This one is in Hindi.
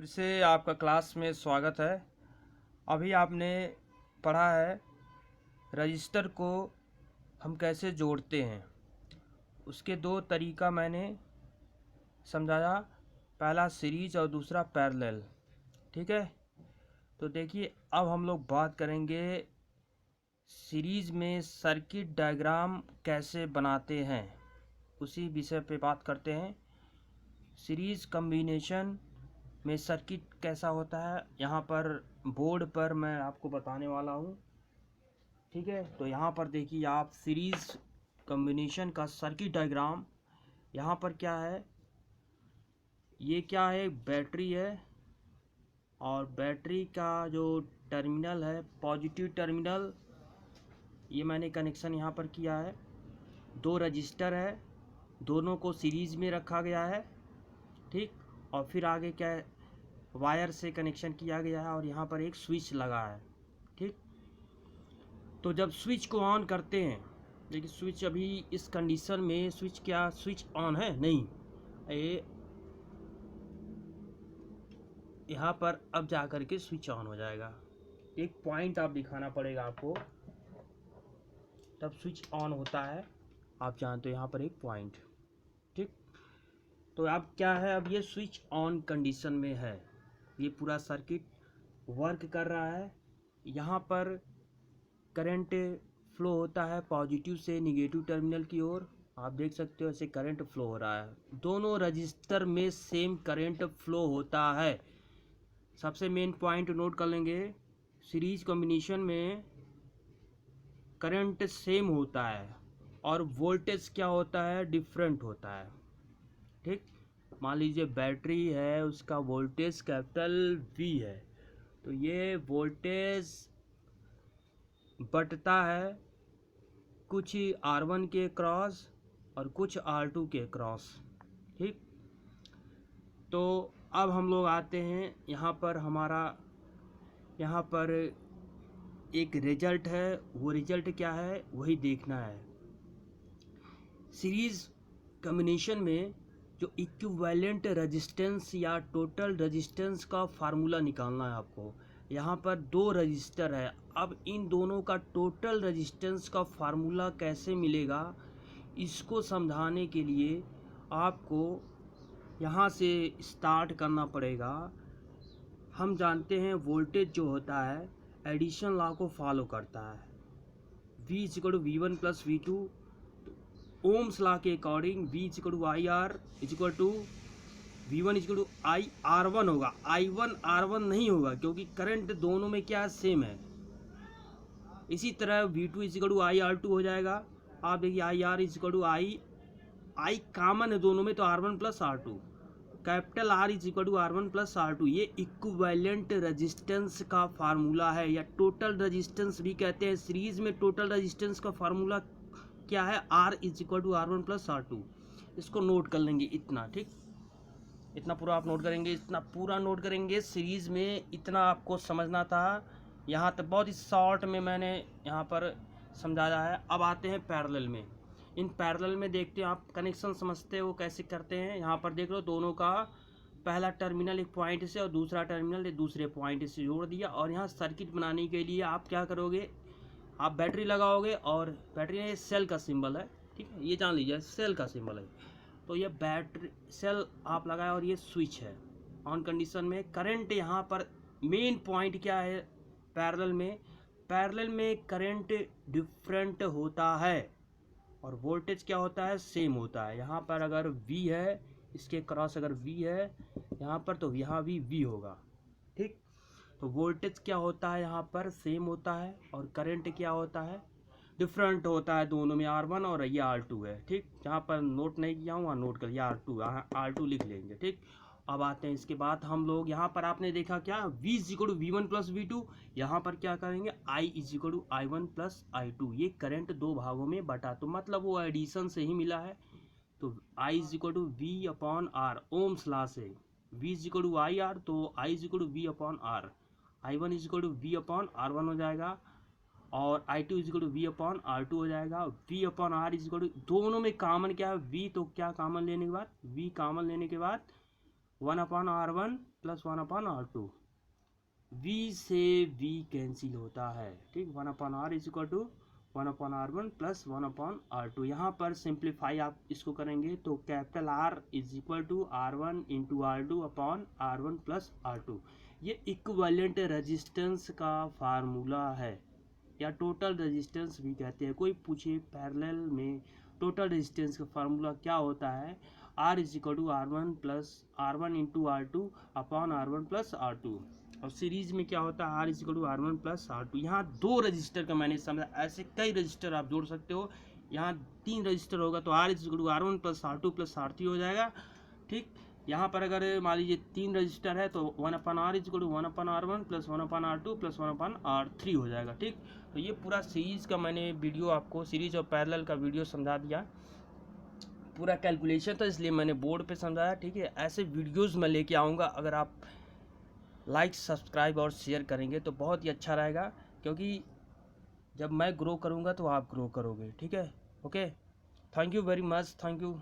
फिर से आपका क्लास में स्वागत है। अभी आपने पढ़ा है रजिस्टर को हम कैसे जोड़ते हैं। उसके दो तरीका मैंने समझाया, पहला सीरीज और दूसरा पैरेलल। ठीक है, तो देखिए अब हम लोग बात करेंगे सीरीज में सर्किट डायग्राम कैसे बनाते हैं, उसी विषय पे बात करते हैं। सीरीज कॉम्बिनेशन में सर्किट कैसा होता है यहाँ पर बोर्ड पर मैं आपको बताने वाला हूँ। ठीक है, तो यहाँ पर देखिए आप सीरीज कॉम्बिनेशन का सर्किट डायग्राम। यहाँ पर क्या है, ये क्या है, बैटरी है और बैटरी का जो टर्मिनल है पॉजिटिव टर्मिनल, ये मैंने कनेक्शन यहाँ पर किया है। दो रजिस्टर है, दोनों को सीरीज में रखा गया है। ठीक, और फिर आगे क्या है, वायर से कनेक्शन किया गया है और यहाँ पर एक स्विच लगा है। ठीक, तो जब स्विच को ऑन करते हैं, देखिए स्विच अभी इस कंडीशन में स्विच ऑन है नहीं, ये यहाँ पर अब जा कर के स्विच ऑन हो जाएगा। एक पॉइंट आप दिखाना पड़ेगा आपको, तब स्विच ऑन होता है। आप जानते हो यहाँ पर एक पॉइंट। ठीक, तो अब क्या है, अब ये स्विच ऑन कंडीशन में है, ये पूरा सर्किट वर्क कर रहा है। यहाँ पर करंट फ्लो होता है पॉजिटिव से निगेटिव टर्मिनल की ओर, आप देख सकते हो ऐसे करंट फ्लो हो रहा है। दोनों रजिस्टर में सेम करंट फ्लो होता है। सबसे मेन पॉइंट नोट कर लेंगे, सीरीज कॉम्बिनेशन में करंट सेम होता है और वोल्टेज क्या होता है, डिफरेंट होता है। ठीक, मान लीजिए बैटरी है, उसका वोल्टेज कैपिटल V है, तो ये वोल्टेज बटता है कुछ R1 के क्रॉस और कुछ R2 के क्रॉस। ठीक, तो अब हम लोग आते हैं यहाँ पर, हमारा यहाँ पर एक रिजल्ट है, वो रिजल्ट क्या है वही देखना है। सीरीज कॉम्बिनेशन में जो इक्विवेलेंट रेजिस्टेंस या टोटल रेजिस्टेंस का फार्मूला निकालना है आपको। यहाँ पर दो रजिस्टर है, अब इन दोनों का टोटल रेजिस्टेंस का फार्मूला कैसे मिलेगा, इसको समझाने के लिए आपको यहाँ से स्टार्ट करना पड़ेगा। हम जानते हैं वोल्टेज जो होता है एडिशन लॉ को फॉलो करता है, V equal to V1 plus V2। Ohm's law के according V equal to I R equal to V1 equal to I R1 होगा। I1 R1 नहीं होगा क्योंकि करंट दोनों में क्या सेम है। इसी तरह V2 equal to I R2 हो जाएगा। आप देखिए I R equal to I common है दोनों में, तो R1 plus R2, capital R is equal to R1 plus R2। ये इक्विवेलेंट रेजिस्टेंस का फार्मूला है या टोटल रेजिस्टेंस भी कहते हैं। सीरीज में टोटल रेजिस्टेंस का फार्मूला क्या है, R is equal to R1 plus R2। इसको नोट कर लेंगे इतना। ठीक, इतना पूरा आप नोट करेंगे, इतना पूरा नोट करेंगे। सीरीज में इतना आपको समझना था, यहाँ तक बहुत ही शॉर्ट में मैंने यहाँ पर समझाया है। अब आते हैं पैरेलल में। इन पैरेलल में देखते हैं, आप कनेक्शन समझते हो कैसे करते हैं। यहाँ पर देख लो, दोनों का पहला टर्मिनल एक पॉइंट से और दूसरा टर्मिनल एक दूसरे पॉइंट से जोड़ दिया। और यहाँ सर्किट बनाने के लिए आप क्या करोगे, आप बैटरी लगाओगे और बैटरी सेल का सिंबल है। ठीक है, ये जान लीजिए सेल का सिंबल है, तो ये बैटरी सेल आप लगाए और ये स्विच है ऑन कंडीशन में। करंट यहाँ पर मेन पॉइंट क्या है, पैरेलल में करंट डिफरेंट होता है और वोल्टेज क्या होता है, सेम होता है। यहाँ पर अगर V है, इसके क्रॉस अगर V है यहाँ पर, तो यहाँ भी V होगा। ठीक, तो वोल्टेज क्या होता है यहाँ पर सेम होता है और करंट क्या होता है, डिफरेंट होता है दोनों में। R1 और ये R2 है। ठीक, जहाँ पर नोट नहीं किया हूँ वहाँ नोट कर, ये R2 लिख लेंगे। ठीक, अब आते हैं इसके बाद हम लोग यहाँ पर, आपने देखा क्या, V is equal to V1 plus V2। यहाँ पर क्या करेंगे, I is equal to I1 plus I2। ये करंट दो भागों में बटा, तो मतलब वो एडिशन से ही मिला है। तो I is equal to V upon R, ohm's law से V is equal to I R, तो I is equal to V upon R। I1 is equal to V upon R1 हो जाएगा और I2 is equal to V upon R2 हो जाएगा। V upon R is equal to, दोनों में कॉमन क्या है V, तो क्या कॉमन लेने के बाद, V कॉमन लेने के बाद 1 upon R1 plus 1/R2। V से V कैंसिल होता है, ठीक। 1/R is equal to 1/R1 plus 1/R2। यहाँ पर सिंप्लीफाई आप इसको करेंगे तो capital R is equal to R1 into R2 upon R1 plus R2। ये इक्विवेलेंट रेजिस्टेंस का फार्मूला है, या टोटल रेजिस्टेंस भी कहते हैं। कोई पूछे पैरेलल में टोटल रेजिस्टेंस का फार्मूला क्या होता है, R is equal to R1 into R2 upon R1 plus R2। और सीरीज में क्या होता है, R is equal to R1 plus R2। यहाँ दो रजिस्टर का मैंने समझा, ऐसे कई रजिस्टर आप जोड़ सकते हो। यहाँ 3 रजिस्टर होगा तो R is equal to R1 plus R2 plus R3 हो जाएगा, ठीक। यहाँ पर अगर मान लीजिए 3 रजिस्टर है तो 1/R is equal to 1/R1 plus 1/R2 plus 1/R3 हो जाएगा, ठीक। तो ये पूरा सीरीज का मैंने वीडियो आपको, सीरीज और पैरेलल का वीडियो समझा दिया। पूरा कैलकुलेशन था इसलिए मैंने बोर्ड पे समझाया, ठीक है। ऐसे वीडियोस मैं लेके आऊँगा, अगर आप लाइक सब्सक्राइब और शेयर करेंगे तो बहुत ही अच्छा रहेगा, क्योंकि जब मैं ग्रो करूँगा तो आप ग्रो करोगे, ठीक है। Okay, thank you very much, thank you.